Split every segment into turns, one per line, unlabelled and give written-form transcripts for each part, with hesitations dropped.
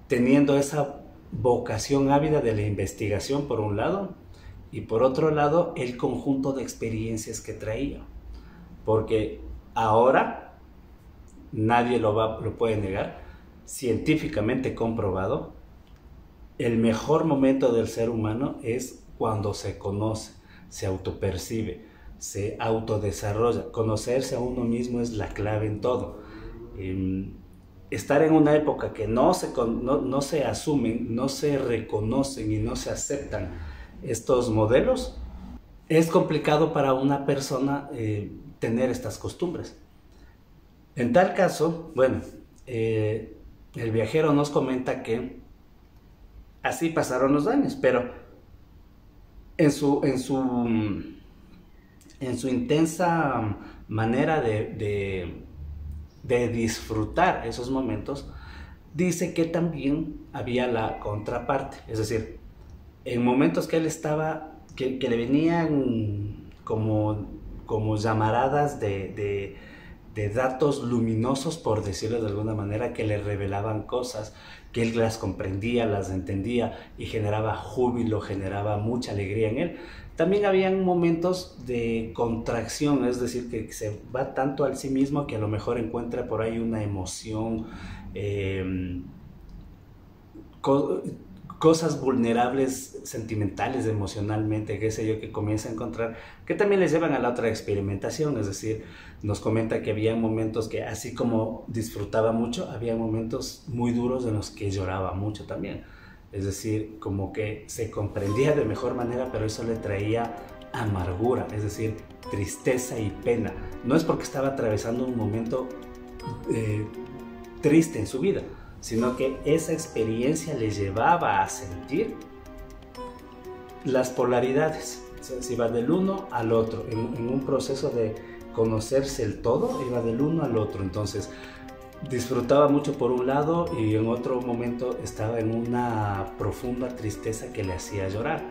teniendo esa vocación ávida de la investigación por un lado, y por otro lado el conjunto de experiencias que traía, porque ahora nadie lo puede negar, científicamente comprobado, el mejor momento del ser humano es cuando se conoce, se autopercibe, se autodesarrolla. Conocerse a uno mismo es la clave en todo. Estar en una época que no se asumen, no se reconocen y no se aceptan estos modelos, es complicado para una persona tener estas costumbres. En tal caso, bueno, el viajero nos comenta que así pasaron los años, pero en su intensa manera de disfrutar esos momentos, dice que también había la contraparte, es decir, en momentos que él estaba, que le venían como llamaradas de datos luminosos, por decirlo de alguna manera, que le revelaban cosas, que él las comprendía, las entendía y generaba júbilo, generaba mucha alegría en él. También habían momentos de contracción, es decir, que se va tanto al sí mismo que a lo mejor encuentra por ahí una emoción, cosas vulnerables sentimentales, emocionalmente, qué sé yo, que comienza a encontrar, que también les llevan a la otra experimentación. Es decir, nos comenta que había momentos que, así como disfrutaba mucho, había momentos muy duros en los que lloraba mucho también. Es decir, como que se comprendía de mejor manera, pero eso le traía amargura, es decir, tristeza y pena. No es porque estaba atravesando un momento triste en su vida, sino que esa experiencia le llevaba a sentir las polaridades. O sea, se iba del uno al otro, en un proceso de conocerse el todo, iba del uno al otro. Entonces, disfrutaba mucho por un lado y en otro momento estaba en una profunda tristeza que le hacía llorar.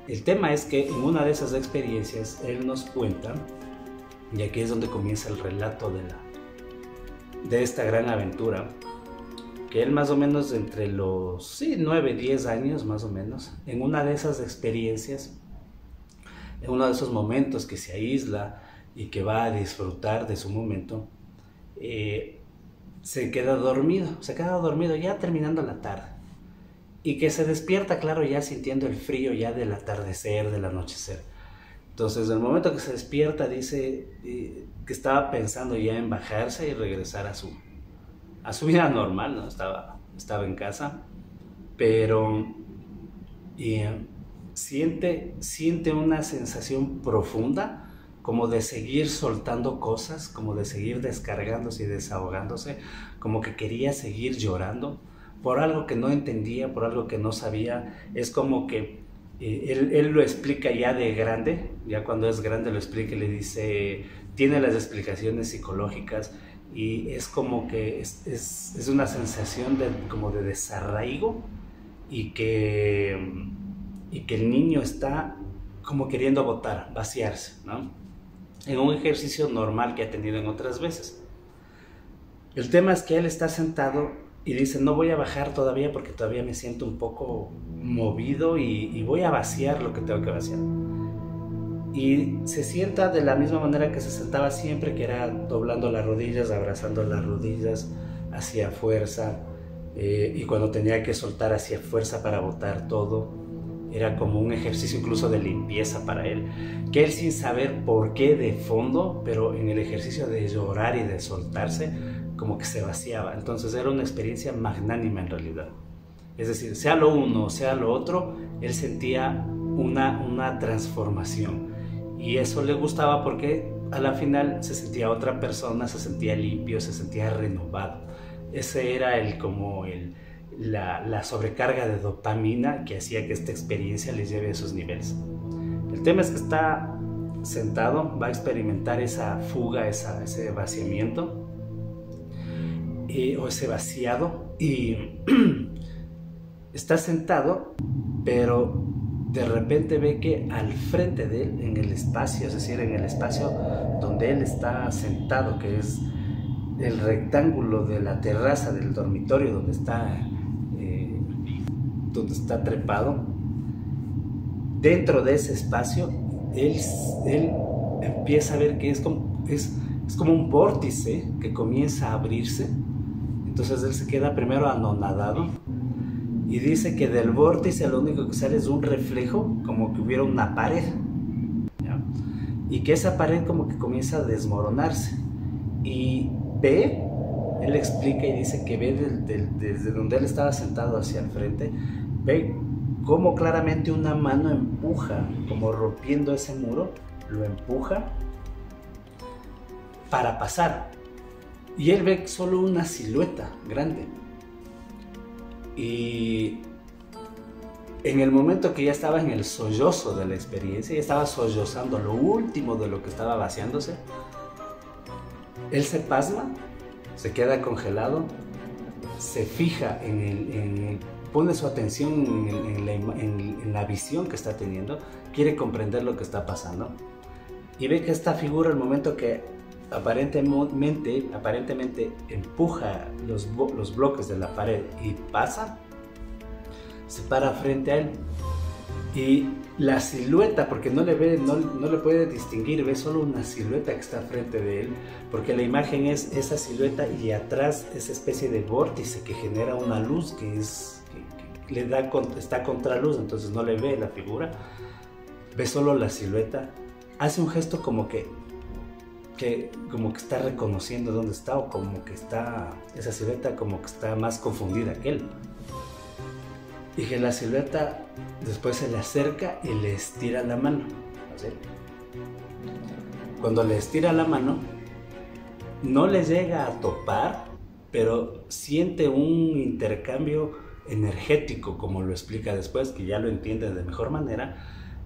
El tema es que en una de esas experiencias él nos cuenta, y aquí es donde comienza el relato de esta gran aventura, que él más o menos entre los 9, 10 años más o menos, en una de esas experiencias, en uno de esos momentos que se aísla y que va a disfrutar de su momento, se queda dormido ya terminando la tarde, y que se despierta, claro, ya sintiendo el frío ya del atardecer, del anochecer. Entonces, en el momento que se despierta, dice que estaba pensando ya en bajarse y regresar a su vida normal, ¿no? Estaba en casa, pero siente una sensación profunda, como de seguir soltando cosas, como de seguir descargándose y desahogándose, como que quería seguir llorando por algo que no entendía, por algo que no sabía. Es como que él lo explica ya de grande, ya cuando es grande lo explica y le dice, tiene las explicaciones psicológicas, y es como que es una sensación como de desarraigo, y que el niño está como queriendo botar, vaciarse, ¿no? En un ejercicio normal que ha tenido en otras veces. El tema es que él está sentado y dice, no voy a bajar todavía porque todavía me siento un poco movido y voy a vaciar lo que tengo que vaciar. Y se sienta de la misma manera que se sentaba siempre, que era doblando las rodillas, abrazando las rodillas, hacía fuerza, y cuando tenía que soltar hacía fuerza para botar todo. Era como un ejercicio incluso de limpieza para él, que él, sin saber por qué de fondo, pero en el ejercicio de llorar y de soltarse, como que se vaciaba. Entonces era una experiencia magnánima en realidad. Es decir, sea lo uno, sea lo otro, él sentía una transformación. Y eso le gustaba porque a la final se sentía otra persona, se sentía limpio, se sentía renovado. Ese era la sobrecarga de dopamina que hacía que esta experiencia le lleve a esos niveles. El tema es que está sentado, va a experimentar esa fuga, ese vaciamiento, o ese vaciado, y está sentado, pero de repente ve que al frente de él, en el espacio, es decir, en el espacio donde él está sentado, que es el rectángulo de la terraza del dormitorio donde está trepado, dentro de ese espacio, él empieza a ver que es como un vórtice que comienza a abrirse. Entonces él se queda primero anonadado y dice que del vórtice lo único que sale es un reflejo, como que hubiera una pared, ¿ya? Y que esa pared como que comienza a desmoronarse y ve, él explica y dice que ve desde donde él estaba sentado hacia el frente, ve como claramente una mano empuja, como rompiendo ese muro, lo empuja para pasar. Y él ve solo una silueta grande. Y en el momento que ya estaba en el sollozo de la experiencia, ya estaba sollozando lo último de lo que estaba vaciándose, él se pasma, se queda congelado, se fija pone su atención en la visión que está teniendo, quiere comprender lo que está pasando y ve que esta figura, al momento que aparentemente empuja los bloques de la pared y pasa, se para frente a él y la silueta, porque no le puede distinguir, ve solo una silueta que está frente de él, porque la imagen es esa silueta y atrás esa especie de vórtice que genera una luz que está contraluz, entonces no le ve la figura, ve solo la silueta, hace un gesto como que está reconociendo dónde está, o como que está, esa silueta como que está más confundida que él. Y que la silueta después se le acerca y le estira la mano, ¿sí? Cuando le estira la mano, no le llega a topar, pero siente un intercambio energético, como lo explica después, que ya lo entiende de mejor manera.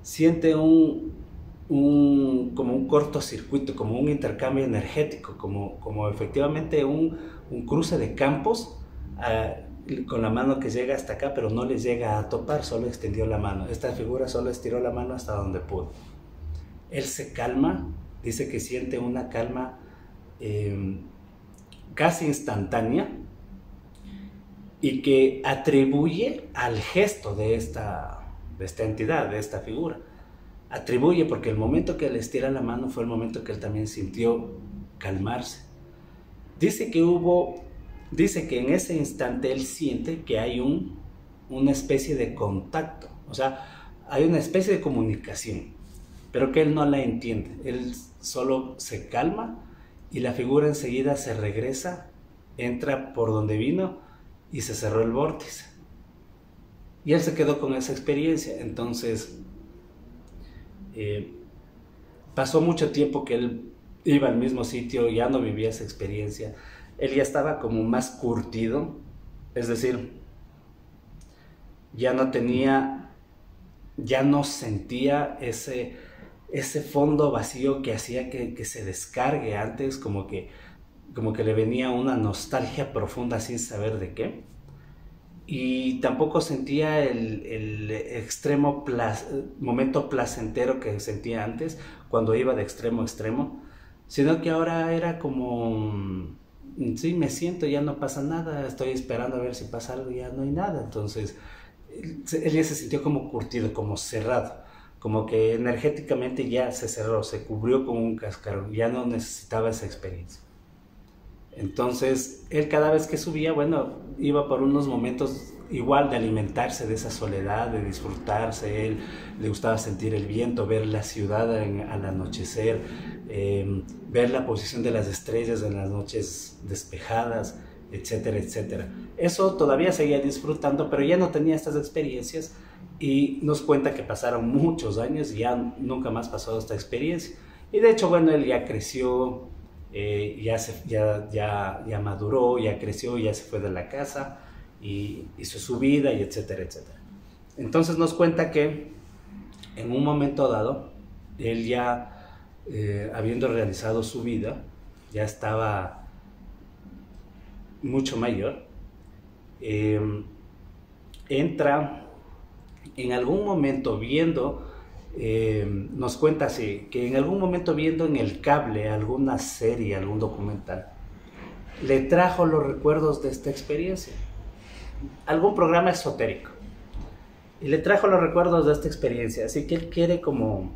Siente como un cortocircuito, como un intercambio energético, como efectivamente un cruce de campos, con la mano que llega hasta acá, pero no les llega a topar, solo extendió la mano. Esta figura solo estiró la mano hasta donde pudo. Él se calma, dice que siente una calma casi instantánea y que atribuye al gesto de esta entidad, de esta figura. Atribuye porque el momento que le estira la mano fue el momento que él también sintió calmarse. Dice que en ese instante él siente que hay una especie de contacto, o sea, hay una especie de comunicación, pero que él no la entiende. Él solo se calma y la figura enseguida se regresa, entra por donde vino y se cerró el vórtice. Y él se quedó con esa experiencia. Entonces, pasó mucho tiempo que él iba al mismo sitio, ya no vivía esa experiencia. Él ya estaba como más curtido, es decir, ya no sentía ese fondo vacío que hacía que se descargue antes, como que le venía una nostalgia profunda sin saber de qué. Y tampoco sentía el extremo momento placentero que sentía antes, cuando iba de extremo a extremo, sino que ahora era como, sí, me siento, ya no pasa nada, estoy esperando a ver si pasa algo, ya no hay nada. Entonces él ya se sintió como curtido, como cerrado, como que energéticamente ya se cerró, se cubrió con un cascarón, ya no necesitaba esa experiencia. Entonces él, cada vez que subía, bueno, iba por unos momentos igual de alimentarse de esa soledad, de disfrutarse. Él le gustaba sentir el viento, ver la ciudad al anochecer, ver la posición de las estrellas en las noches despejadas, etcétera, etcétera. Eso todavía seguía disfrutando, pero ya no tenía estas experiencias, y nos cuenta que pasaron muchos años y ya nunca más pasó esta experiencia. Y de hecho, bueno, él ya creció, ya maduró, ya creció, ya se fue de la casa y hizo su vida, y etcétera, etcétera. Entonces nos cuenta que en un momento dado, él ya, habiendo realizado su vida, ya estaba mucho mayor, entra en algún momento viendo, nos cuenta así, que en algún momento viendo en el cable alguna serie, algún documental, le trajo los recuerdos de esta experiencia. Algún programa esotérico. Y le trajo los recuerdos de esta experiencia. Así que él quiere como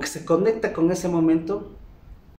que se conecta con ese momento